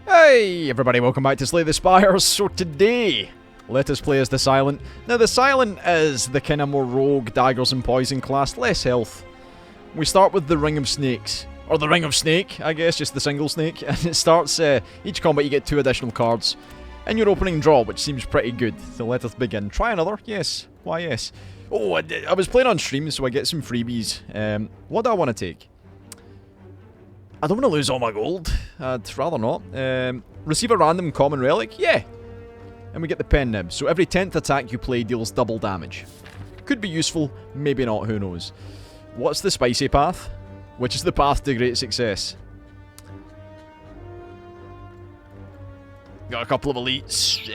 Hey everybody, welcome back to Slay the Spire. So today, let us play as the Silent. Now the Silent is the kind of more rogue, daggers and poison class, less health. We start with the Ring of Snakes. Or the Ring of Snake, I guess, just the single snake. And it starts, each combat you get 2 additional cards. And your opening draw, which seems pretty good. So let us begin. Try another? Yes. Why yes. Oh, I was playing on stream, so I get some freebies. What do I want to take? I don't want to lose all my gold. I'd rather not. Receive a random common relic? Yeah. And we get the pen nib. So every 10th attack you play deals double damage. Could be useful, maybe not, who knows. What's the spicy path? Which is the path to great success? Got a couple of elites.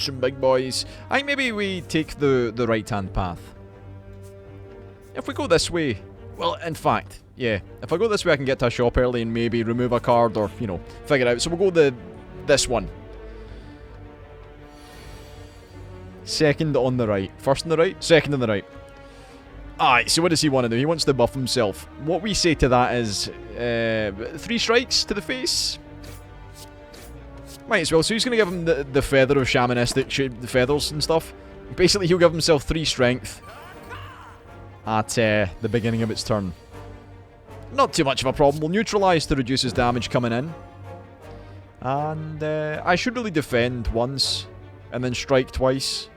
Some big boys. I think maybe we take the right-hand path. If we go this way... Well, in fact... Yeah, if I go this way I can get to a shop early and maybe remove a card or, you know, figure it out. So we'll go this one. Second on the right. First on the right? Second on the right. Alright, so what does he want to do? He wants to buff himself. What we say to that is 3 strikes to the face. Might as well. So he's going to give him the feather of shamanistic the feathers and stuff. Basically he'll give himself 3 strength at the beginning of its turn. Not too much of a problem. We'll neutralise to reduce his damage coming in. And I should really defend once. And then strike twice.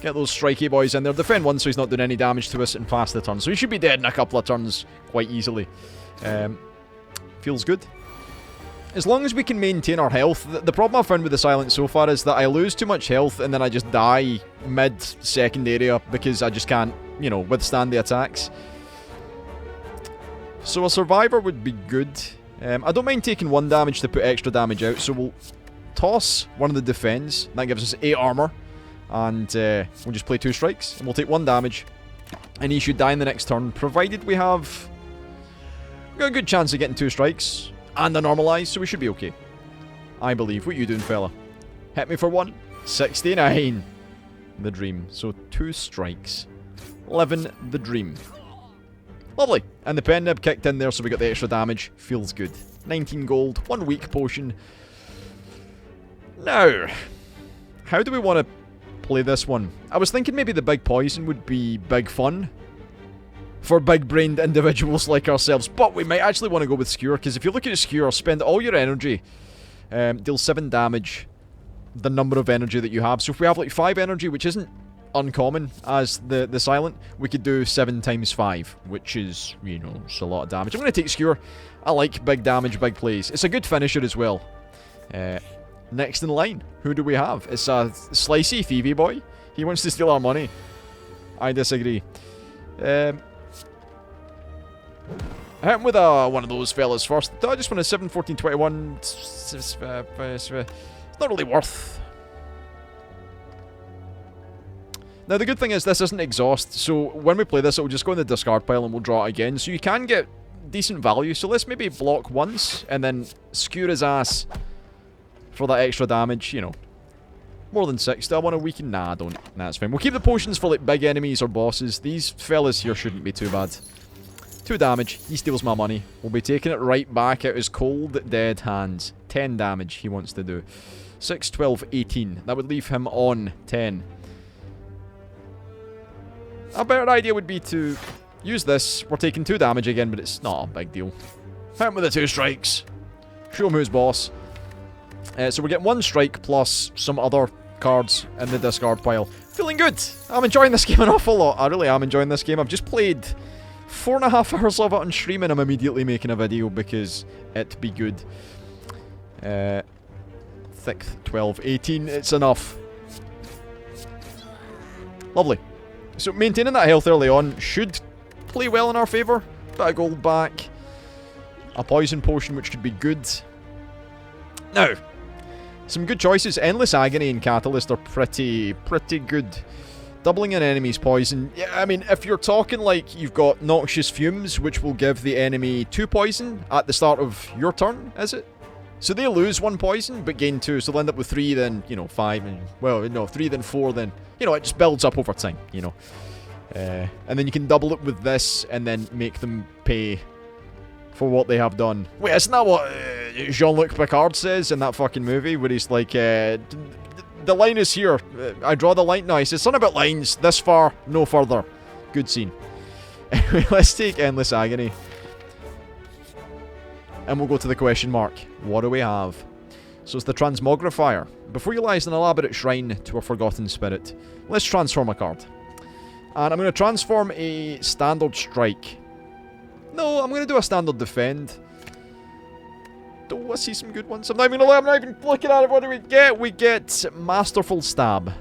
Get those strikey boys in there. Defend once so he's not doing any damage to us and pass the turn. So he should be dead in a couple of turns quite easily. Feels good. As long as we can maintain our health. The problem I've found with the Silent so far is that I lose too much health and then I just die mid-second area because I just can't, you know, withstand the attacks. So a survivor would be good. I don't mind taking 1 damage to put extra damage out, so we'll toss one of the defends. That gives us 8 armor. And we'll just play 2 strikes, and we'll take 1 damage. And he should die in the next turn, provided we have... We've got a good chance of getting 2 strikes. And a normalize, so we should be okay. I believe. What you doing, fella? Hit me for 1. 69. The dream. So 2 strikes. Living the dream. Lovely. And the pen nib kicked in there, so we got the extra damage. Feels good. 19 gold. 1 weak potion. Now, how do we want to play this one? I was thinking maybe the big poison would be big fun for big-brained individuals like ourselves, but we might actually want to go with Skewer, because if you look at a Skewer, spend all your energy, deal 7 damage, the number of energy that you have. So if we have like 5 energy, which isn't uncommon as the Silent, we could do 7 times 5, which is, you know, it's a lot of damage. I'm going to take Skewer. I like big damage, big plays. It's a good finisher as well. Next in line, who do we have? It's a slicey thievy boy. He wants to steal our money. I disagree. Hit him with one of those fellas first. I just want a 7, 14, 21. It's not really worth. Now the good thing is this isn't exhaust, so when we play this it'll just go in the discard pile and we'll draw it again. So you can get decent value. So let's maybe block once and then skewer his ass for that extra damage, you know. More than 6. Do I want to weaken? Nah, I don't. Nah, that's fine. We'll keep the potions for like big enemies or bosses. These fellas here shouldn't be too bad. 2 damage. He steals my money. We'll be taking it right back out his cold, dead hands. 10 damage he wants to do. 6, 12, 18. That would leave him on 10. A better idea would be to use this. We're taking 2 damage again, but it's not a big deal. Hit him with the 2 strikes. Show him who's boss. So we're getting 1 strike plus some other cards in the discard pile. Feeling good. I'm enjoying this game an awful lot. I really am enjoying this game. I've just played 4.5 hours of it on stream and I'm immediately making a video because it be good. 6th, 12, 18. It's enough. Lovely. So maintaining that health early on should play well in our favour. Bit of gold back. A poison potion which could be good. Now, some good choices. Endless Agony and Catalyst are pretty good. Doubling an enemy's poison. Yeah, I mean, if you're talking like you've got Noxious Fumes, which will give the enemy 2 poison at the start of your turn, is it? So they lose 1 poison, but gain 2. So they'll end up with 3, then, you know, 5, and, well, no, 3, then 4, then, you know, it just builds up over time, you know. And then you can double it with this, and then make them pay for what they have done. Wait, isn't that what Jean-Luc Picard says in that fucking movie, where he's like, the line is here. I draw the line. No, he says something about lines. This far, no further. Good scene. Anyway, let's take Endless Agony. And we'll go to the question mark. What do we have? So it's the Transmogrifier. Before you lies an elaborate shrine to a forgotten spirit. Let's transform a card. And I'm going to transform a Standard Strike. No, I'm going to do a Standard Defend. Oh, I see some good ones. I'm not even looking at it. What do we get? We get Masterful Stab.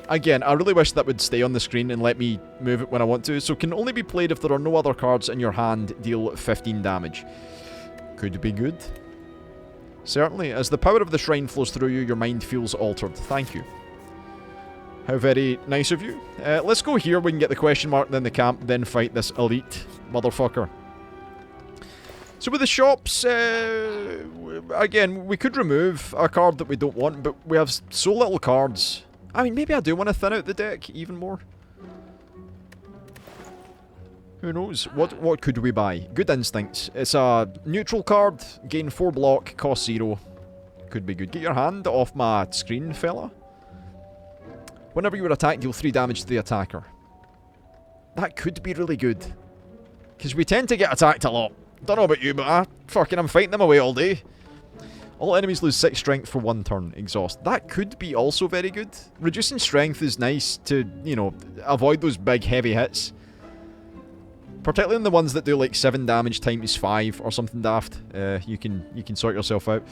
Again, I really wish that would stay on the screen and let me move it when I want to. So can only be played if there are no other cards in your hand deal 15 damage. Could be good. Certainly. As the power of the shrine flows through you, your mind feels altered. Thank you. How very nice of you. Let's go here. We can get the question mark, then the camp, then fight this elite motherfucker. So with the shops, again, we could remove a card that we don't want, but we have so little cards. I mean, maybe I do want to thin out the deck even more. Who knows? What could we buy? Good Instincts. It's a neutral card. Gain 4 block. Cost 0. Could be good. Get your hand off my screen, fella. Whenever you are attacked, deal 3 damage to the attacker. That could be really good. Because we tend to get attacked a lot. Don't know about you, but I'm fighting them away all day. All enemies lose 6 strength for 1 turn. Exhaust. That could be also very good. Reducing strength is nice to, you know, avoid those big heavy hits. Particularly in the ones that do like 7 damage times 5 or something daft. You can sort yourself out.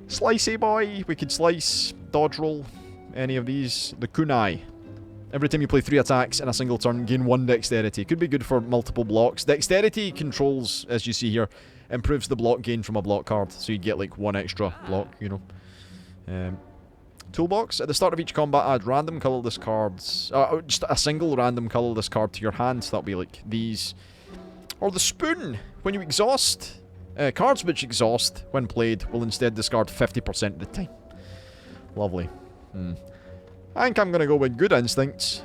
Slicey boy. We could slice, dodge roll, any of these. The kunai. Every time you play 3 attacks in a single turn, gain 1 dexterity. Could be good for multiple blocks. Dexterity controls, as you see here, improves the block gain from a block card. So you get like 1 extra block, you know. Toolbox. At the start of each combat, add random colourless cards. Just a single random colourless card to your hand. So that'll be like these. Or the spoon. When you exhaust. Cards which exhaust when played will instead discard 50% of the time. Lovely. I think I'm going to go with Good Instincts.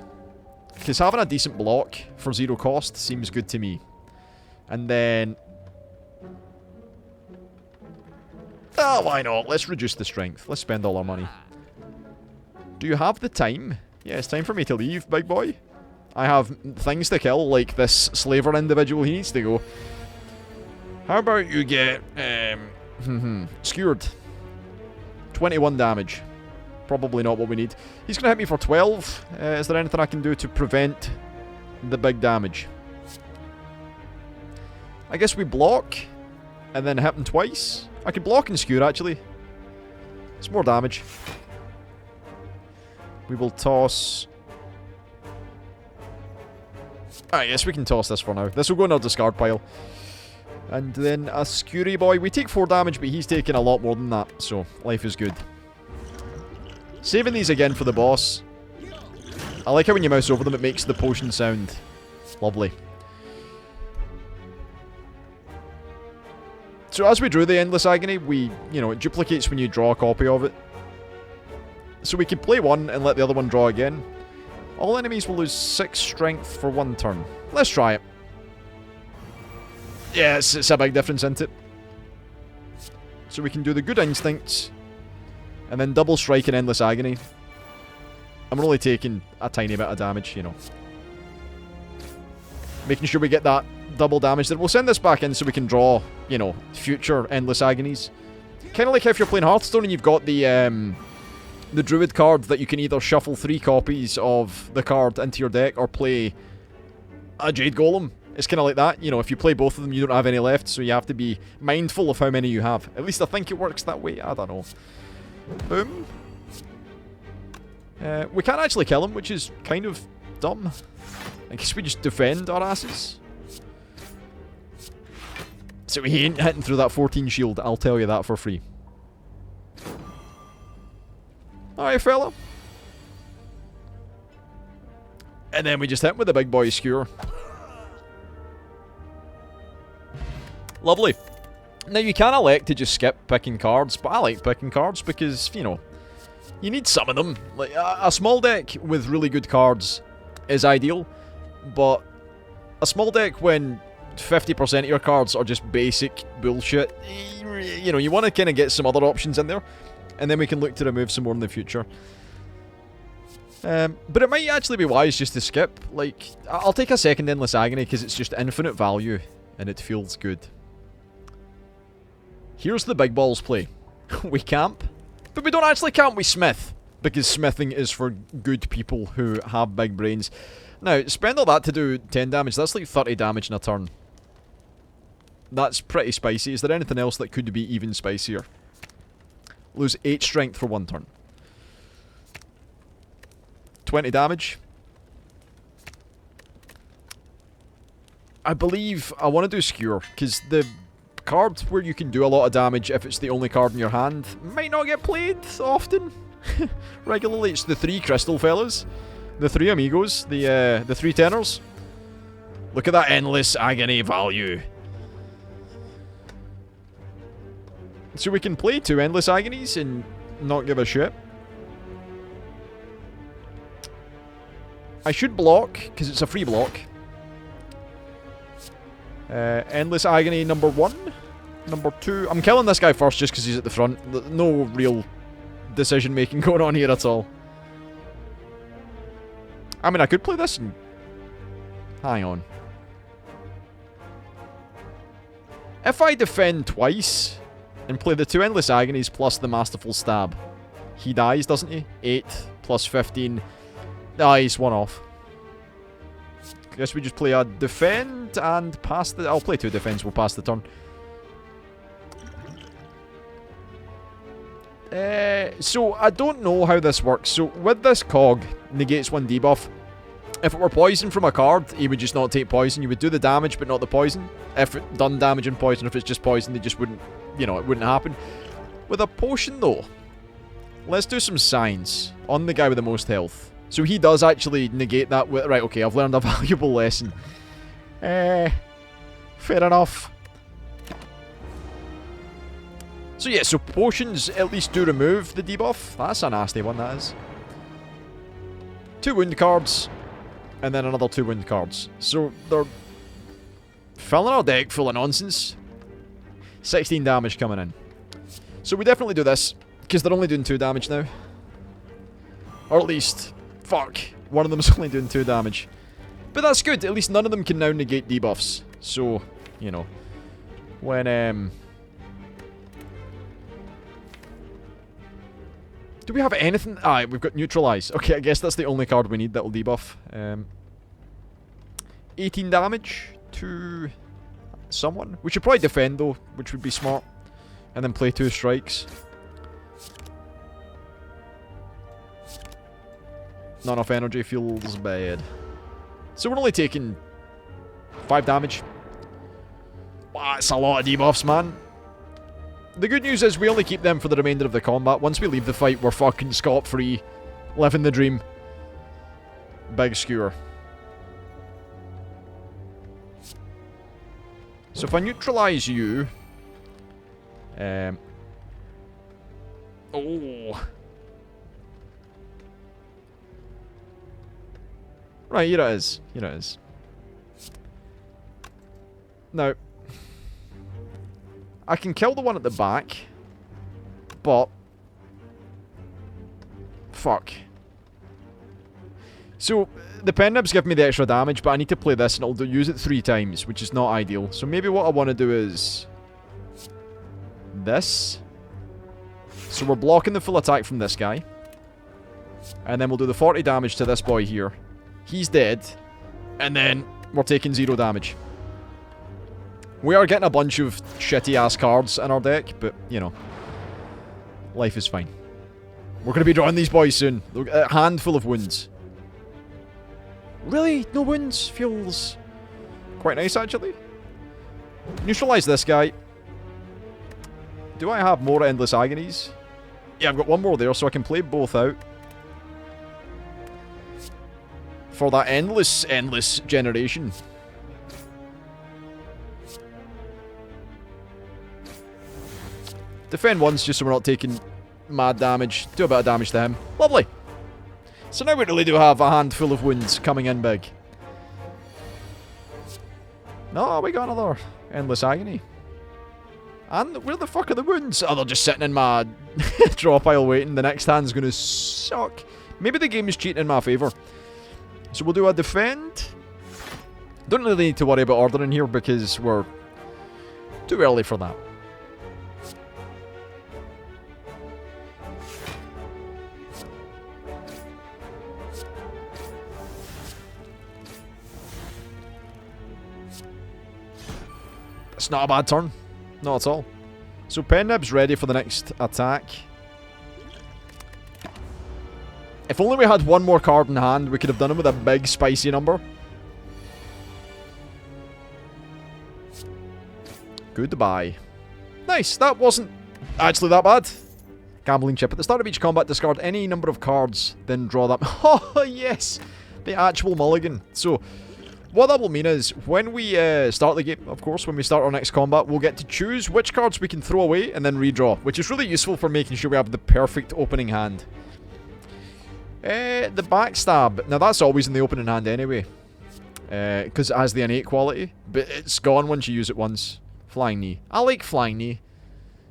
Because having a decent block for 0 cost seems good to me. And then... oh, why not? Let's reduce the strength. Let's spend all our money. Do you have the time? Yeah, it's time for me to leave, big boy. I have things to kill, like this slaver individual. He needs to go. How about you get... skewered. 21 damage. Probably not what we need. He's going to hit me for 12. Is there anything I can do to prevent the big damage? I guess we block, and then hit him twice. I could block and skewer, actually. It's more damage. We will toss... ah, yes, we can toss this for now. This will go in our discard pile. And then a Skewery boy. We take 4 damage, but he's taking a lot more than that. So, life is good. Saving these again for the boss. I like how when you mouse over them, it makes the potion sound. Lovely. So as we drew the Endless Agony, it duplicates when you draw a copy of it. So we could play one and let the other one draw again. All enemies will lose 6 strength for 1 turn. Let's try it. Yeah, it's a big difference, isn't it? So we can do the Good Instincts. And then double strike and Endless Agony. I'm only taking a tiny bit of damage, you know. Making sure we get that double damage. Then we'll send this back in so we can draw, you know, future Endless Agonies. Kind of like if you're playing Hearthstone and you've got the Druid card that you can either shuffle 3 copies of the card into your deck or play a Jade Golem. It's kind of like that. You know, if you play both of them, you don't have any left, so you have to be mindful of how many you have. At least I think it works that way. I don't know. Boom. We can't actually kill him, which is kind of dumb. I guess we just defend our asses. So he ain't hitting through that 14 shield, I'll tell you that for free. Alright, fella. And then we just hit him with the big boy skewer. Lovely. Now, you can elect to just skip picking cards, but I like picking cards because, you know, you need some of them. Like, a small deck with really good cards is ideal, but a small deck when 50% of your cards are just basic bullshit, you know, you want to kind of get some other options in there. And then we can look to remove some more in the future. But it might actually be wise just to skip. Like, I'll take a second Endless Agony because it's just infinite value. And it feels good. Here's the big balls play. We camp. But we don't actually camp, we smith. Because smithing is for good people who have big brains. Now, spend all that to do 10 damage. That's like 30 damage in a turn. That's pretty spicy. Is there anything else that could be even spicier? Lose 8 strength for 1 turn. 20 damage. I believe I want to do Skewer, because the card where you can do a lot of damage if it's the only card in your hand might not get played often. Regularly. It's the 3 crystal fellas. The 3 amigos. The 3 tenors. Look at that Endless Agony value. So we can play 2 Endless Agonies and not give a shit. I should block, because it's a free block. Endless Agony number 1. Number 2. I'm killing this guy first just because he's at the front. No real decision making going on here at all. I mean, I could play this and... Hang on. If I defend twice and play the 2 Endless Agonies plus the Masterful Stab, he dies, doesn't he? 8 plus 15. Ah, he's 1 off. Guess we just play a defend and pass the... I'll play 2 defense, we'll pass the turn. So, I don't know how this works. So, with this cog, negates 1 debuff. If it were poison from a card, he would just not take poison. You would do the damage, but not the poison. If it done damage and poison, if it's just poison, they just wouldn't... You know, it wouldn't happen. With a potion, though, let's do some signs on the guy with the most health. So he does actually negate that with... Right, okay, I've learned a valuable lesson. Fair enough. So yeah, so potions at least do remove the debuff. That's a nasty one, that is. 2 wound cards. And then another 2 wound cards. So they're filling our deck full of nonsense. 16 damage coming in. So we definitely do this, because they're only doing 2 damage now. Or at least... Fuck. One of them's only doing 2 damage. But that's good. At least none of them can now negate debuffs. So, you know. When, do we have anything? Ah, we've got Neutralize. Okay, I guess that's the only card we need that'll debuff. 18 damage to someone. We should probably defend, though, which would be smart. And then play 2 strikes. Not enough energy, feels bad. So we're only taking 5 damage. Wow, that's a lot of debuffs, man. The good news is we only keep them for the remainder of the combat. Once we leave the fight, we're fucking scot-free. Living the dream. Big skewer. So if I neutralize you... Oh... Right, here it is. Here it is. Now, I can kill the one at the back, but... Fuck. So, the pen nibs give me the extra damage, but I need to play this and it'll use it 3 times, which is not ideal. So maybe what I want to do is... this. So we're blocking the full attack from this guy. And then we'll do the 40 damage to this boy here. He's dead. And then we're taking 0 damage. We are getting a bunch of shitty-ass cards in our deck, but, you know. Life is fine. We're going to be drawing these boys soon. A handful of wounds. Really? No wounds? Feels quite nice, actually. Neutralize this guy. Do I have more Endless Agonies? Yeah, I've got 1 more there, so I can play both out. For that endless generation. Defend once, just so we're not taking mad damage. Do a bit of damage to him. Lovely. So now we really do have a handful of wounds coming in big. No, we got another Endless Agony. And where the fuck are the wounds? Oh, they're just sitting in my draw pile waiting. The next hand's going to suck. Maybe the game is cheating in my favour. So we'll do a defend. Don't really need to worry about ordering here because we're too early for that. It's not a bad turn. Not at all. So Pennib's ready for the next attack. If only we had one more card in hand, we could have done him with a big spicy number. Goodbye. Nice, that wasn't actually that bad. Gambling chip. At the start of each combat, discard any number of cards, then draw them. Oh, yes! The actual mulligan. So, what that will mean is, when we start the game, of course, when we start our next combat, we'll get to choose which cards we can throw away and then redraw, which is really useful for making sure we have the perfect opening hand. The backstab. Now, that's always in the opening hand anyway, because it has the innate quality, but it's gone once you use it once. Flying knee. I like flying knee,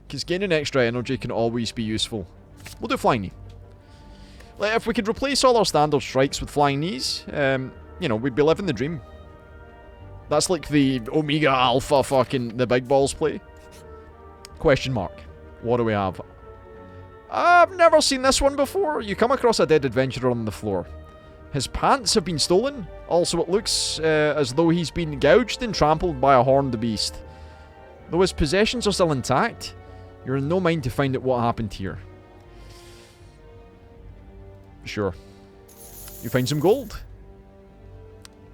because gaining extra energy can always be useful. We'll do flying knee. Like, if we could replace all our standard strikes with flying knees, you know, we'd be living the dream. That's like the Omega Alpha fucking the big balls play. Question mark. What do we have? I've never seen this one before. You come across a dead adventurer on the floor. His pants have been stolen. Also, it looks as though he's been gouged and trampled by a horned beast. Though his possessions are still intact, you're in no mind to find out what happened here. Sure. You find some gold.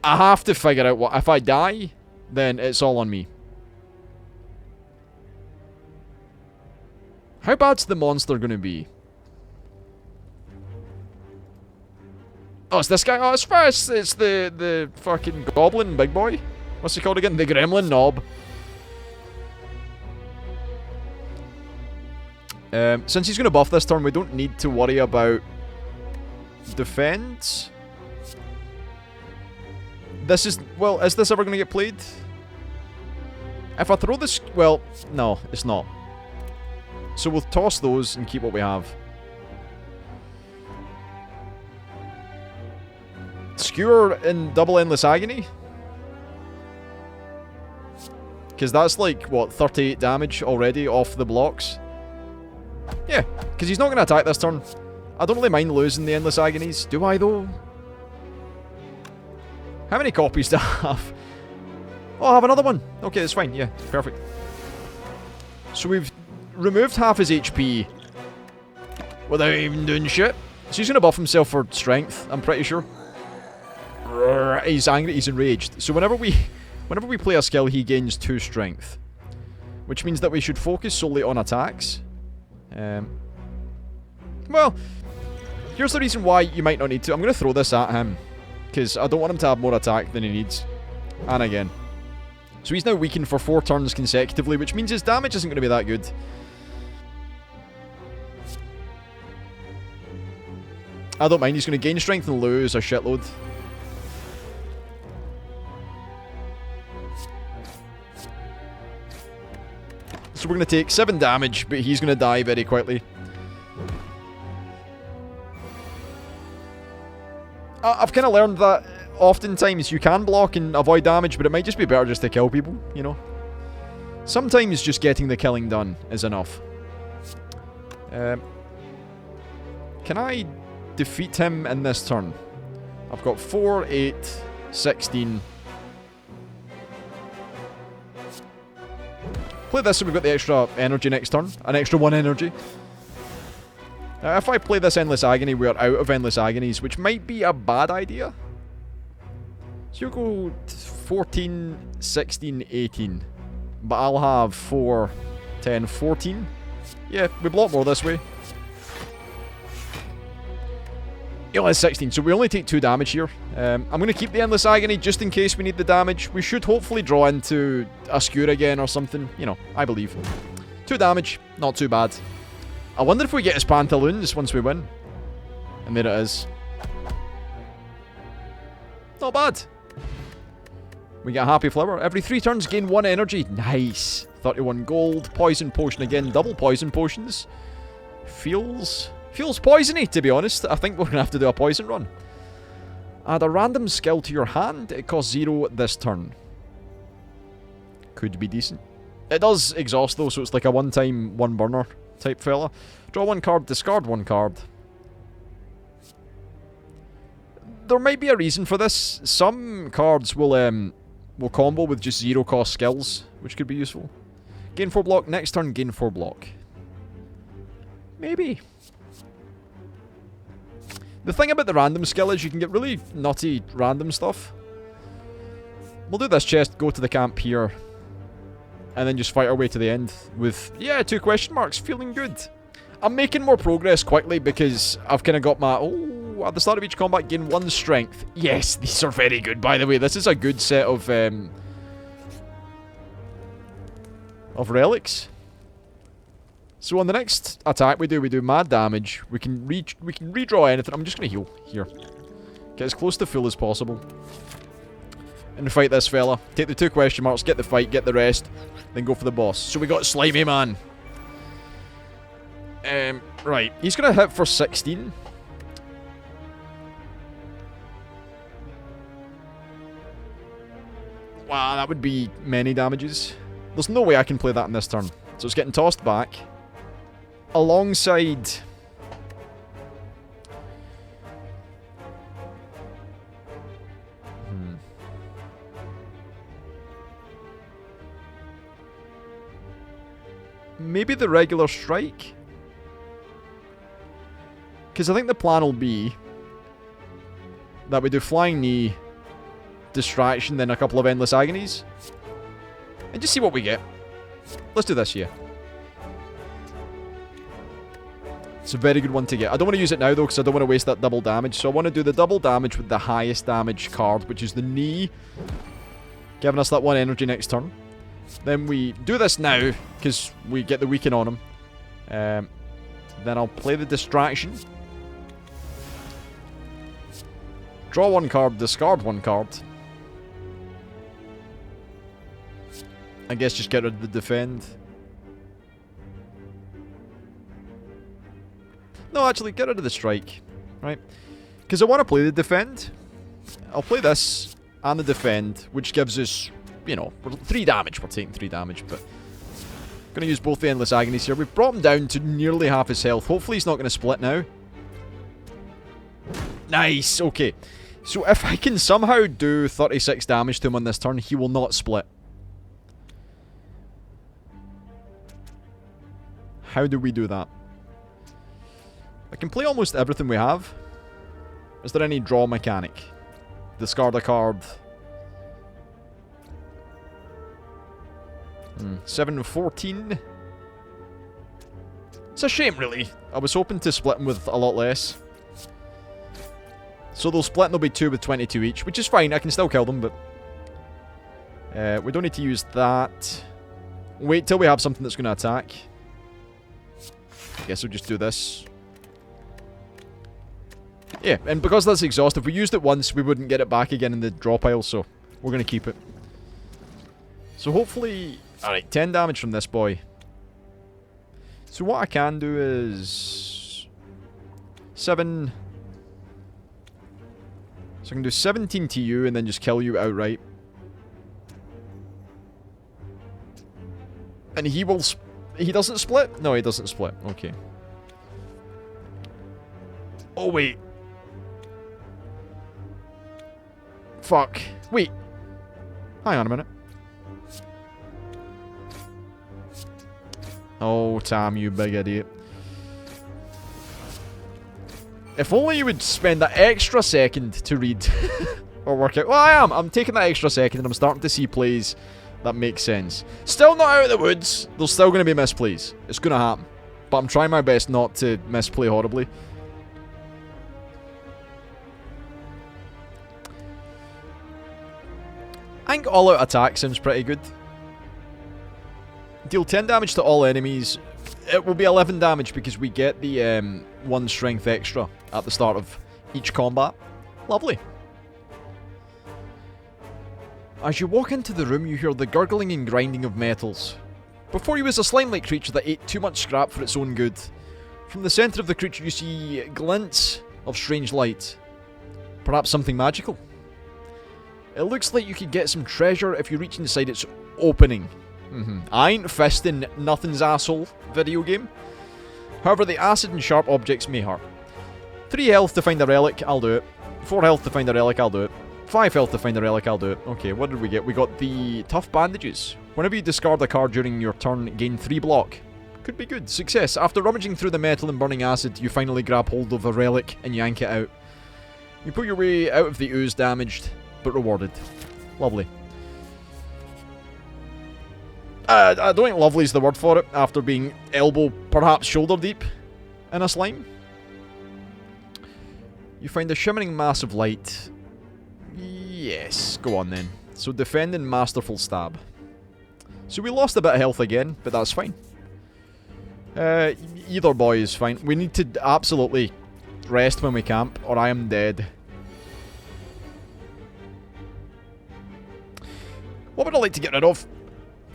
I have to figure out what... If I die, then it's all on me. How bad's the monster going to be? Oh, it's this guy. Oh, it's fast. It's the fucking goblin big boy. What's he called again? The gremlin knob. Since he's going to buff this turn, we don't need to worry about defense. This is... Well, is this ever going to get played? If I throw this... Well, no, it's not. So we'll toss those and keep what we have. Skewer in double endless agony? Because that's like, what, 38 damage already off the blocks? Yeah, because he's not going to attack this turn. I don't really mind losing the endless agonies. Do I, though? How many copies do I have? Oh, I have another one. Okay, that's fine. Yeah, perfect. So we've removed half his HP without even doing shit. So he's going to buff himself for strength, I'm pretty sure. He's angry, he's enraged. So whenever we play a skill, he gains 2 strength. Which means that we should focus solely on attacks. Well, here's the reason why you might not need to. I'm going to throw this at him, because I don't want him to have more attack than he needs. And again. So he's now weakened for 4 turns consecutively, which means his damage isn't going to be that good. I don't mind, he's going to gain strength and lose a shitload. So we're going to take 7 damage, but he's going to die very quickly. I've kind of learned that oftentimes you can block and avoid damage, but it might just be better just to kill people, you know? Sometimes just getting the killing done is enough. Can I defeat him in this turn? I've got 4, 8, 16. Play this so we've got the extra energy next turn. An extra 1 energy. Now, if I play this Endless Agony, we are out of Endless Agonies, which might be a bad idea. So you'll go 14, 16, 18. But I'll have 4, 10, 14. Yeah, we block more this way. He only has 16, so we only take 2 damage here. I'm going to keep the Endless Agony just in case we need the damage. We should hopefully draw into a skewer again or something. You know, I believe. 2 damage, not too bad. I wonder if we get his Pantaloons once we win. And there it is. Not bad. We get a happy flower. Every 3 turns, gain 1 energy. Nice. 31 gold. Poison potion again. Double poison potions. Feels poisony, to be honest. I think we're going to have to do a poison run. Add a random skill to your hand. It costs 0 this turn. Could be decent. It does exhaust though, so it's like a one-time, one-burner type fella. Draw 1 card, discard 1 card. There might be a reason for this. Some cards will combo with just 0 cost skills, which could be useful. Gain 4 block, next turn gain 4 block. Maybe. The thing about the random skill is you can get really nutty random stuff. We'll do this chest, go to the camp here, and then just fight our way to the end with, yeah, 2 question marks, feeling good. I'm making more progress quickly because I've kind of got my, at the start of each combat, gain 1 strength. Yes, these are very good, by the way. This is a good set of relics. So on the next attack we do mad damage. We can redraw anything. I'm just going to heal here. Get as close to full as possible. And fight this fella. Take the 2 question marks, get the fight, get the rest, then go for the boss. So we got Slimy Man. Right. He's going to hit for 16. Wow, that would be many damages. There's no way I can play that in this turn. So it's getting tossed back. Alongside... maybe the regular strike? Because I think the plan will be that we do Flying Knee, Distraction, then a couple of Endless Agonies. And just see what we get. Let's do this here. It's a very good one to get. I don't want to use it now, though, because I don't want to waste that double damage. So I want to do the double damage with the highest damage card, which is the Knee. Giving us that 1 energy next turn. Then we do this now, because we get the weaken on him. Then I'll play the Distraction. Draw 1 card, discard 1 card. I guess just get rid of the Defend. No, actually, get rid of the Strike. Right? Because I want to play the Defend. I'll play this and the Defend, which gives us, you know, 3 damage. We're taking 3 damage, but... going to use both the Endless Agonies here. We've brought him down to nearly half his health. Hopefully he's not going to split now. Nice! Okay. So if I can somehow do 36 damage to him on this turn, he will not split. How do we do that? I can play almost everything we have. Is there any draw mechanic? Discard a card. 7-14. It's a shame, really. I was hoping to split them with a lot less. So they'll split and they'll be 2 with 22 each, which is fine. I can still kill them, but... we don't need to use that. Wait till we have something that's going to attack. I guess we'll just do this. Yeah, and because that's exhaust, if we used it once, we wouldn't get it back again in the draw pile, so we're going to keep it. So hopefully... Alright, 10 damage from this boy. So what I can do is... 7... So I can do 17 to you and then just kill you outright. And he will... He doesn't split? No, he doesn't split. Okay. Oh, wait. Fuck. Wait. Hang on a minute. Oh, Tam, you big idiot. If only you would spend that extra second to read or work out. Well, I am. I'm taking that extra second and I'm starting to see plays that make sense. Still not out of the woods. There's still going to be misplays. It's going to happen. But I'm trying my best not to misplay horribly. I think all-out attack sounds pretty good. Deal 10 damage to all enemies. It will be 11 damage because we get the 1 strength extra at the start of each combat. Lovely. As you walk into the room, you hear the gurgling and grinding of metals. Before you was a slime-like creature that ate too much scrap for its own good. From the centre of the creature you see glints of strange light. Perhaps something magical. It looks like you could get some treasure if you reach inside its opening. I ain't fisting nothing's asshole video game. However, the acid and sharp objects may hurt. 3 health to find a relic, I'll do it. 4 health to find a relic, I'll do it. 5 health to find a relic, I'll do it. Okay, what did we get? We got the tough bandages. Whenever you discard a card during your turn, gain 3 block. Could be good. Success. After rummaging through the metal and burning acid, you finally grab hold of a relic and yank it out. You put your way out of the ooze damaged, but rewarded. Lovely. I don't think lovely is the word for it, after being elbow, perhaps shoulder deep in a slime. You find a shimmering mass of light. Yes, go on then. So defend and masterful stab. So we lost a bit of health again, but that's fine. Either boy is fine. We need to absolutely rest when we camp, or I am dead. What would I like to get rid of?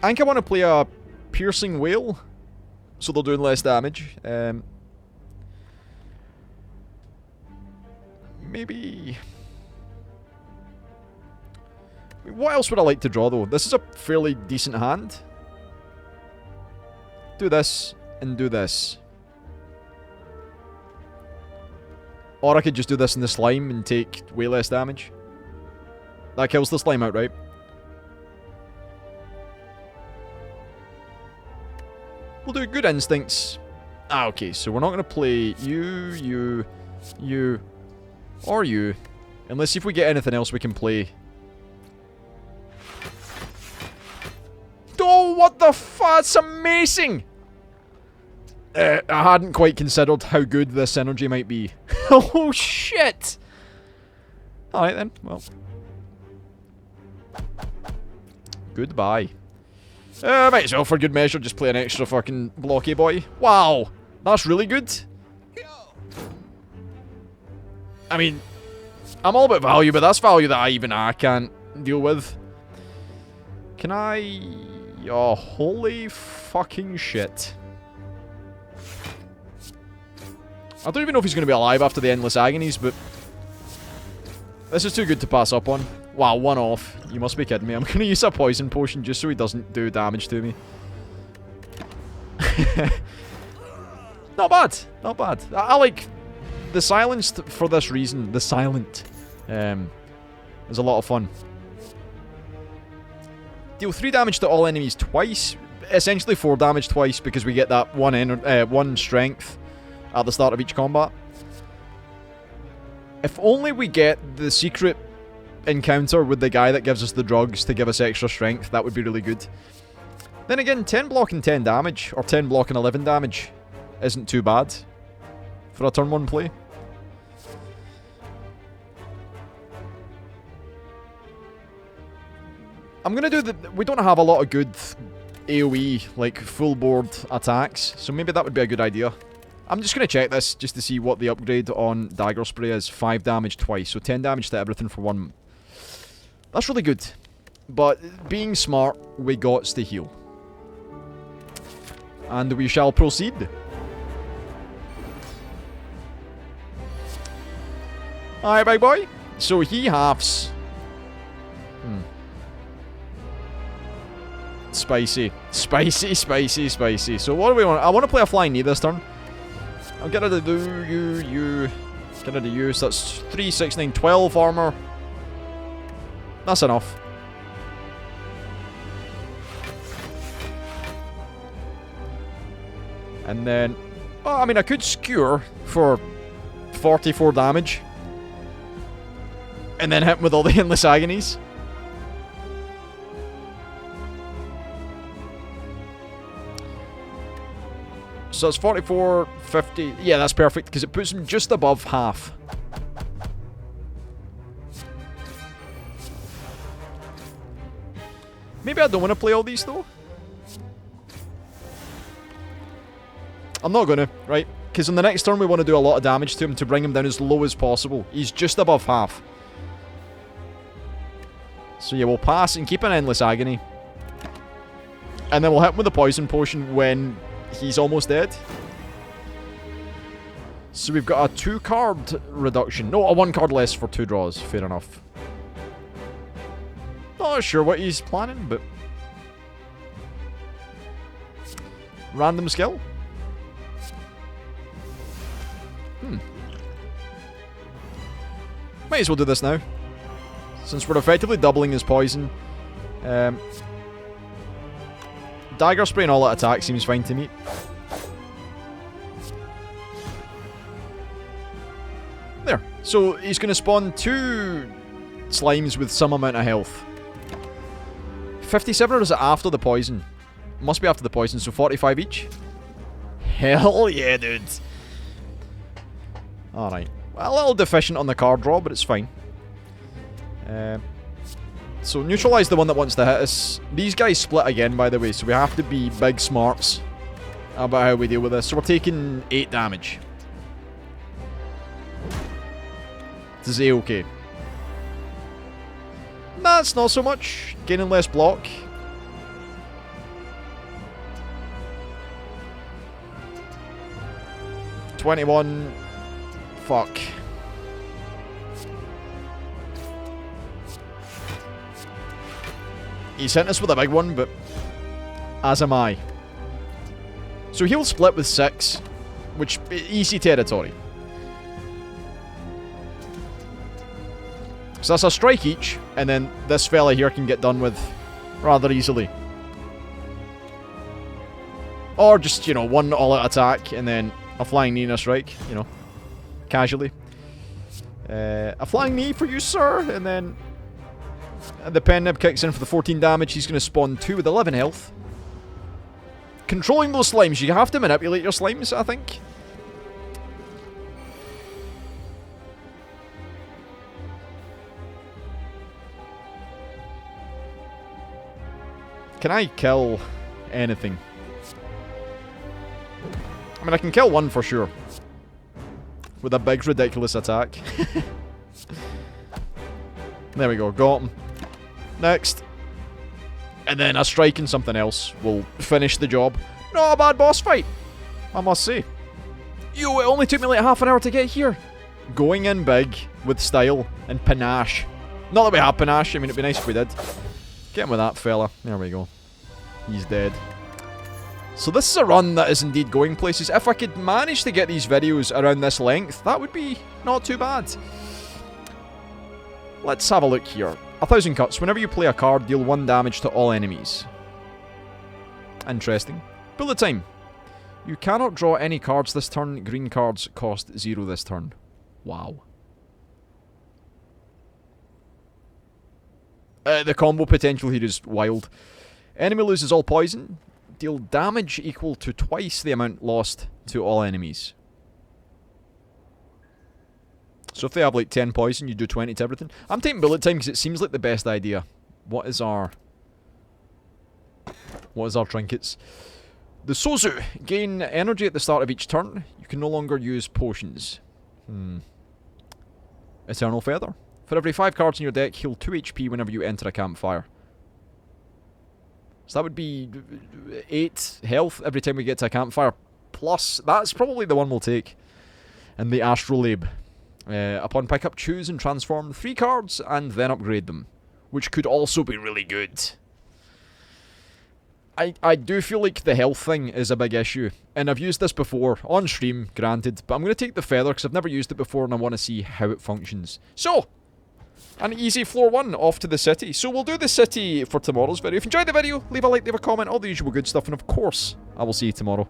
I think I want to play a piercing whale, so they're doing less damage. Maybe... What else would I like to draw, though? This is a fairly decent hand. Do this, and do this. Or I could just do this in the slime and take way less damage. That kills the slime outright. We'll do good instincts. Ah, okay, so we're not going to play you, or you. And let's see if we get anything else we can play. Oh, what the fuck? That's amazing! I hadn't quite considered how good this energy might be. Oh, shit! Alright then, well. Goodbye. Might as well, for good measure, just play an extra fucking blocky boy. Wow! That's really good. I mean, I'm all about value, but that's value that I can't deal with. Can I... Oh, holy fucking shit. I don't even know if he's going to be alive after the endless agonies, but... This is too good to pass up on. Wow, 1 off. You must be kidding me. I'm going to use a poison potion just so he doesn't do damage to me. Not bad. Not bad. I like... The silenced for this reason. The silent. Is a lot of fun. Deal 3 damage to all enemies twice. Essentially 4 damage twice because we get that 1 strength at the start of each combat. If only we get the secret encounter with the guy that gives us the drugs to give us extra strength, that would be really good. Then again, 10 block and 10 damage, or 10 block and 11 damage, isn't too bad for a turn 1 play. I'm gonna do the... We don't have a lot of good AoE, like, full board attacks, so maybe that would be a good idea. I'm just gonna check this, just to see what the upgrade on Dagger Spray is. 5 damage twice, so 10 damage to everything for 1. That's really good. But, being smart, we got to heal. And we shall proceed. Alright, big boy. So he halves... Spicy. Spicy, spicy, spicy. So what do we want? I want to play a flying knee this turn. I'll get rid of you. Get rid of you. So that's 3, 6, 9, 12 armor. That's enough. And then... Oh, I mean, I could skewer for 44 damage. And then hit him with all the endless agonies. So it's 44, 50. Yeah, that's perfect, because it puts him just above half. Maybe I don't want to play all these, though. I'm not gonna, right? Because on the next turn we want to do a lot of damage to him to bring him down as low as possible. He's just above half. So yeah, we'll pass and keep an endless agony. And then we'll hit him with the poison potion when he's almost dead. So we've got a 2-card reduction. No, a 1-card less for 2 draws. Fair enough. Not sure what he's planning, but... Random skill? Might as well do this now. Since we're effectively doubling his poison. Dagger spray and all that attack seems fine to me. There. So he's going to spawn 2 slimes with some amount of health. 57, or is it after the poison? Must be after the poison, so 45 each. Hell yeah, dude. Alright. A little deficient on the card draw, but it's fine. So neutralize the one that wants to hit us. These guys split again, by the way, so we have to be big smarts about how we deal with this. So we're taking 8 damage. Is it okay? That's not so much. Gaining less block. $21. Fuck. He's hitting us with a big one, but as am I. So he'll split with 6, which easy territory. So that's a strike each, and then this fella here can get done with rather easily. Or just, you know, 1 all-out attack, and then a flying knee and a strike, you know, casually. A flying knee for you, sir, and then the pen nib kicks in for the 14 damage. He's going to spawn 2 with 11 health. Controlling those slimes. You have to manipulate your slimes, I think. Can I kill anything? I mean, I can kill one for sure. With a big, ridiculous attack. There we go, got him. Next. And then a strike and something else will finish the job. Not a bad boss fight, I must say. Yo, it only took me like half an hour to get here. Going in big with style and panache. Not that we have panache, I mean, it'd be nice if we did. Get him with that fella. There we go. He's dead. So this is a run that is indeed going places. If I could manage to get these videos around this length, that would be not too bad. Let's have a look here. 1,000 cuts. Whenever you play a card, deal 1 damage to all enemies. Interesting. Bullet time. You cannot draw any cards this turn. Green cards cost 0 this turn. Wow. The combo potential here is wild. Enemy loses all poison. Deal damage equal to twice the amount lost to all enemies. So if they have like 10 poison, you do 20 to everything. I'm taking bullet time because it seems like the best idea. What is our trinkets? The Sozu. Gain energy at the start of each turn. You can no longer use potions. Eternal Feather. For every 5 cards in your deck, heal 2 HP whenever you enter a campfire. So that would be 8 health every time we get to a campfire. Plus, that's probably the one we'll take. And the Astrolabe. Upon pickup, choose and transform 3 cards and then upgrade them. Which could also be really good. I do feel like the health thing is a big issue. And I've used this before, on stream, granted. But I'm going to take the Feather because I've never used it before and I want to see how it functions. So, an easy floor 1 off to the city. So we'll do the city for tomorrow's video. If you enjoyed the video, leave a like, leave a comment, all the usual good stuff. And of course, I will see you tomorrow.